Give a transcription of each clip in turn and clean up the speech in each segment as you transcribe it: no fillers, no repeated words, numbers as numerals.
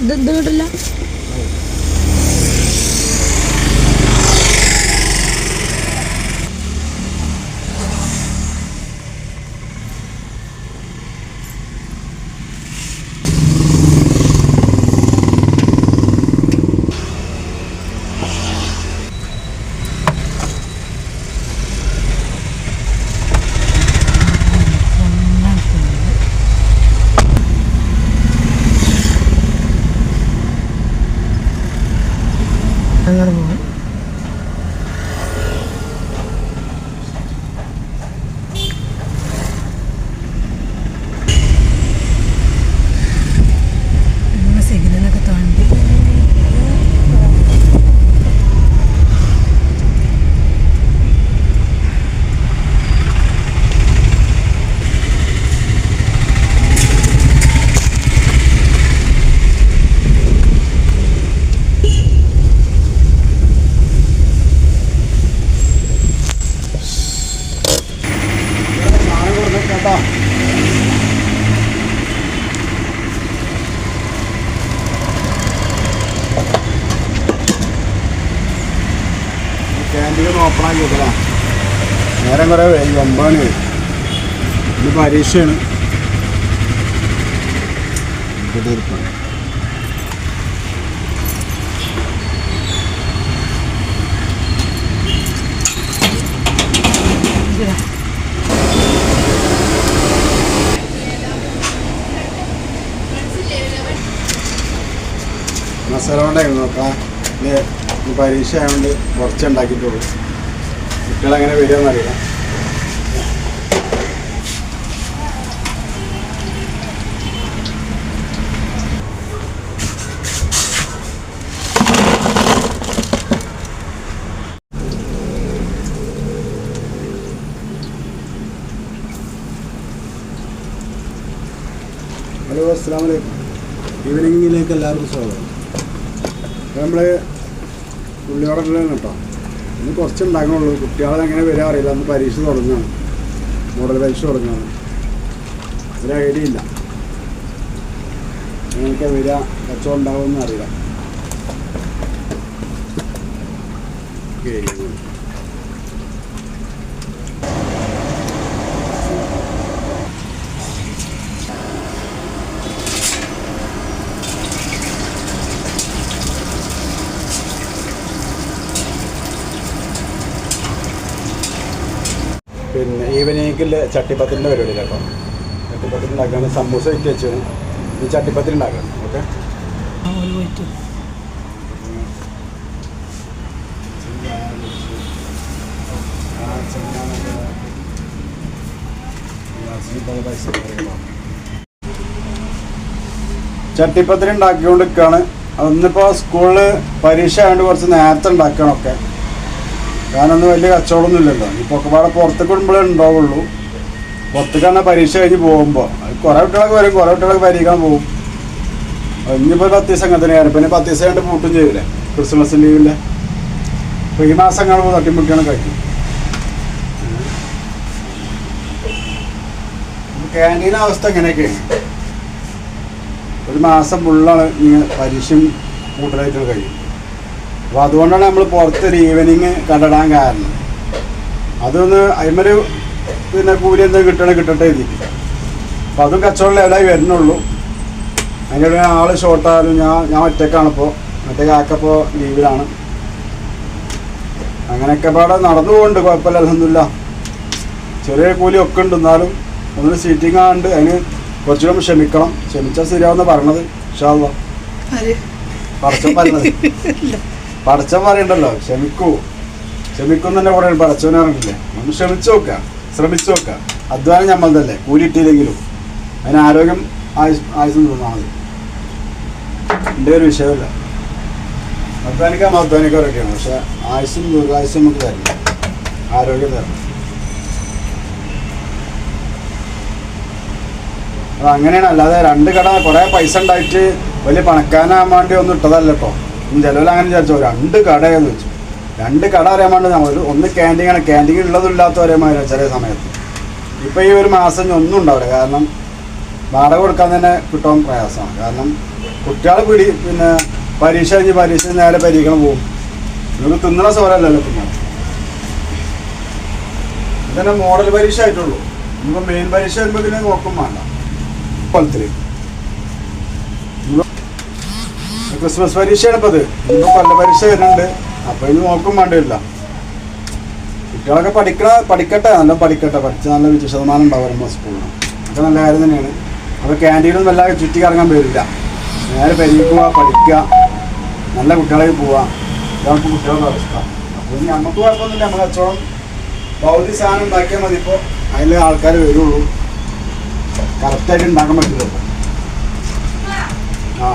ഇത് കിട്ടില്ല. അങ്ങോട്ട് പോകും. സിഗ്നലൊക്കെ താണ്ടി ക്യാൻറ്റീൻ ഓപ്പണാക്കി വെക്കലാ. നേരം കുറേ 9 ഇന്ന് പരീക്ഷയാണ്. മസാല കൊണ്ടായിരുന്നു നോക്കാം. പരീക്ഷ ആയതുകൊണ്ട് കുറച്ച് ഉണ്ടാക്കിയിട്ടുള്ളൂ. കുട്ടികളെങ്ങനെ വരികയെന്നറിയില്ല. ഹലോ, അസ്സലാമു അലൈക്കും. ഈവനിങ്ങിലേക്ക് എല്ലാവർക്കും സ്വാഗതം. നമ്മൾ ഉള്ളിയോടെ കേട്ടോ. ഇന്ന് കുറച്ച് ഉണ്ടാക്കണുള്ളൂ. കുട്ടികളെങ്ങനെ വരാൻ അറിയില്ല. അന്ന് പരീക്ഷ തുടങ്ങുകയാണ്, മോഡൽ പരീക്ഷ തുടങ്ങുകയാണ്. ഒരു ഐഡിയ ഇല്ല നിങ്ങൾക്ക് വരിക കച്ചവടം ഉണ്ടാവുമെന്ന് അറിയില്ല. പിന്നെ ഈവനിങ്ങിൽ ചട്ടിപ്പത്തിൻ്റെ പരിപാടി കേട്ടോ. ചട്ടിപ്പത്തിൽ ഉണ്ടാക്കുകയാണ്. സമൂസ വെച്ച് വെച്ചു. ഈ ചട്ടിപ്പത്തിൽ ഉണ്ടാക്കണം. ഓക്കെ, ചട്ടിപ്പത്തിരി ഉണ്ടാക്കിക്കൊണ്ട് നിൽക്കുകയാണ്. അതൊന്നിപ്പോൾ സ്കൂളിൽ പരീക്ഷ ആയതുകൊണ്ട് കുറച്ച് നേരത്തെ ഉണ്ടാക്കണമൊക്കെ. കാരണം ഒന്നും വലിയ കച്ചവടമൊന്നും ഇല്ലല്ലോ. ഇപ്പോൾ ഒക്കെ പാടെ പുറത്തേക്ക് വിടുമ്പോഴേ ഉണ്ടാവുള്ളൂ. പുറത്തേക്കാണ് പരീക്ഷ കഴിഞ്ഞ് പോകുമ്പോൾ കുറേ കുട്ടികളൊക്കെ വരും, കുറേ കുട്ടികളൊക്കെ പരീക്ഷാൻ പോകും. ഇനിയിപ്പോൾ 10 ദിവസം അങ്ങനെ തന്നെയാണ്. പിന്നെ 10 ദിവസം കഴിഞ്ഞിട്ട് പൂട്ടും ചെയ്യില്ലേ, ക്രിസ്മസ് ലീവിൻ്റെ. അപ്പോൾ ഈ മാസം കാണുമ്പോൾ തട്ടിമുട്ടിയാണ് കഴിക്കും. ക്യാൻറ്റീൻ അവസ്ഥ എങ്ങനെയൊക്കെയാണ്? ഒരു മാസം ഫുള്ളാണ് ഇങ്ങനെ പരീക്ഷയും കൂടുതലായിട്ട് കഴിയും. അപ്പോൾ അതുകൊണ്ടാണ് നമ്മൾ പുറത്തൊരു ഈവനിങ് കടടാൻ കാരണം. അതൊന്ന് അതിമൊരു പിന്നെ കൂലി എന്തെങ്കിലും കിട്ടട്ടെ എഴുതിയിട്ട്. അപ്പോൾ അതും കച്ചവടം ലെവലായി വരുന്നുള്ളൂ. അതിൻ്റെ ആൾ ഷോർട്ടായാലും ഞാൻ ഒറ്റക്കാണിപ്പോൾ. മറ്റേ കാക്കപ്പോൾ ലീവിലാണ്. അങ്ങനെയൊക്കെ പാടെ നടന്നു പോകുന്നുണ്ട്. കുഴപ്പമില്ല, അൽഹംദുലില്ലാ. ചെറിയ കൂലി ഒക്കെ ഉണ്ട്. എന്നാലും ഒന്നിന് സീറ്റിംഗ് ആണ്ട് അതിന് കുറച്ചുകൂടെ ക്ഷമിക്കണം. ക്ഷമിച്ചാൽ ശരിയാവുന്ന പറഞ്ഞത്. ഇൻഷാ അല്ലാഹ് പടച്ചോൻ പറഞ്ഞത്. പടച്ചോൻ പറയണ്ടല്ലോ, ക്ഷമിക്കും തന്നെ പറയണം. പടച്ചോനെ പറഞ്ഞില്ലേ, ഒന്ന് ക്ഷമിച്ചു നോക്കുക, ശ്രമിച്ചു നോക്കുക. അധ്വാനം നമ്മളതല്ലേ, കൂലി ഇട്ടില്ലെങ്കിലും അതിന് ആരോഗ്യം ആയുസ്സും തോന്നാൽ മതി. എൻ്റെ ഒരു വിഷയമല്ല. അധ്വാനിക്കാനൊക്കെയാണ്. പക്ഷെ ആയുസ്സും ദീർഘായുസ്സും നമുക്ക് തരണം, ആരോഗ്യം തരണം. അത് അങ്ങനെയാണ്. അല്ലാതെ 2 കട കുറേ പൈസ ഉണ്ടായിട്ട് വലിയ പണക്കാനാകാൻ വേണ്ടി ഒന്നും ഇട്ടതല്ല കേട്ടോ. ചിലവിൽ അങ്ങനെ വിചാരിച്ചോ 2 കടയെന്ന് വെച്ചു. 2 കട അറിയാൻ വേണ്ടി നമ്മൾ ഒന്ന് ക്യാൻറ്റീനാണ്. ക്യാൻറ്റീൻ ഉള്ളതും ഇല്ലാത്ത ഒരേമാതിരി ചില സമയത്ത്. ഇപ്പോൾ ഈ ഒരു മാസം ഒന്നും ഉണ്ടാവില്ല. കാരണം വാടക കൊടുക്കാൻ തന്നെ കിട്ടാൻ പ്രയാസമാണ്. കാരണം കുട്ടികളെ പിന്നെ പരീക്ഷ കഴിഞ്ഞ് പരീക്ഷ നേരെ പരീക്ഷണം പോകും. നിങ്ങൾക്ക് തിന്നണ സോലല്ലല്ലോ തിന്നണം. ഇതന്നെ മോഡൽ പരീക്ഷ ആയിട്ടുള്ളൂ. ഇനിയിപ്പോൾ മെയിൻ പരീക്ഷ വരുമ്പോൾ പിന്നെ നോക്കും വേണ്ട. കൊല്ലത്തിൽ ക്രിസ്മസ് പരീക്ഷയാണ് ഇപ്പോൾ ഇത്. ഇനിയിപ്പോൾ കൊല്ല പരീക്ഷ വരുന്നുണ്ട്. അപ്പോൾ ഇനി നോക്കും വേണ്ടില്ല. കുട്ടികളൊക്കെ പഠിക്കട്ടെ, നല്ല പഠിക്കട്ടെ. പഠിച്ച് നല്ല വിജയശതമാനം ഉണ്ടാവും സ്കൂളിൽ. അതൊക്കെ നല്ല കാര്യം തന്നെയാണ്. അപ്പോൾ ക്യാൻറ്റീനൊന്നും വല്ലാതെ ചുറ്റി കറങ്ങാൻ വരില്ല. നേരെ പരീക്കുക, പഠിക്കുക, നല്ല കുട്ടികളെ പോവുക. ഇതാണ് കുട്ടികളുടെ അവസ്ഥ. അപ്പോൾ ഇനി നമുക്ക് കുഴപ്പമൊന്നുമില്ല. നമുക്ക് കച്ചവടം ഭൗതിക സാധനം ഉണ്ടാക്കിയാൽ മതി. ഇപ്പോൾ അതിൽ ആൾക്കാർ വരുള്ളൂ. കറക്റ്റായിട്ട് ഉണ്ടാക്കാൻ പറ്റില്ല. ആ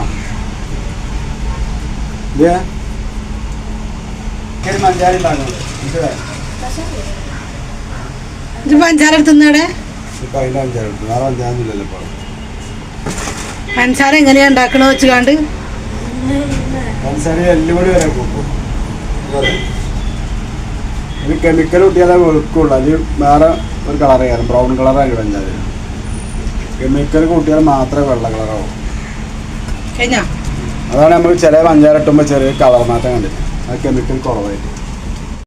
ഇതേ മഞ്ചാരി ഉണ്ടാക്കുന്നത് മനസ്സിലായി. പഞ്ചാര എടുത്തുന്നവിടെ ഇപ്പം അതിൻ്റെ അഞ്ചാറ് എടുത്തു. വേറെ അഞ്ചാറില്ലല്ലോ ഇപ്പോൾ. പഞ്ചാര എങ്ങനെയാ ഉണ്ടാക്കണോ വെച്ചുകാണ്ട് പഞ്ചസാര എല്ലുപൊടി വരെ കൂട്ടും. ഇത് കെമിക്കൽ കൂട്ടിയാലേ വെളുക്കുള്ളൂ. അതിൽ വേറെ ഒരു കളർ ചെയ്യാനും ബ്രൗൺ കളറായി പഞ്ചാര. കെമിക്കൽ കൂട്ടിയാൽ മാത്രമേ വെള്ള കളറാവും. കഴിഞ്ഞാ അതാണ് നമുക്ക് ചില പഞ്ചാര ഇട്ടുമ്പോൾ ചെറിയ കളർ മാറ്റം കണ്ടിട്ട്. അത് കെമിക്കൽ കുറവായിട്ട്.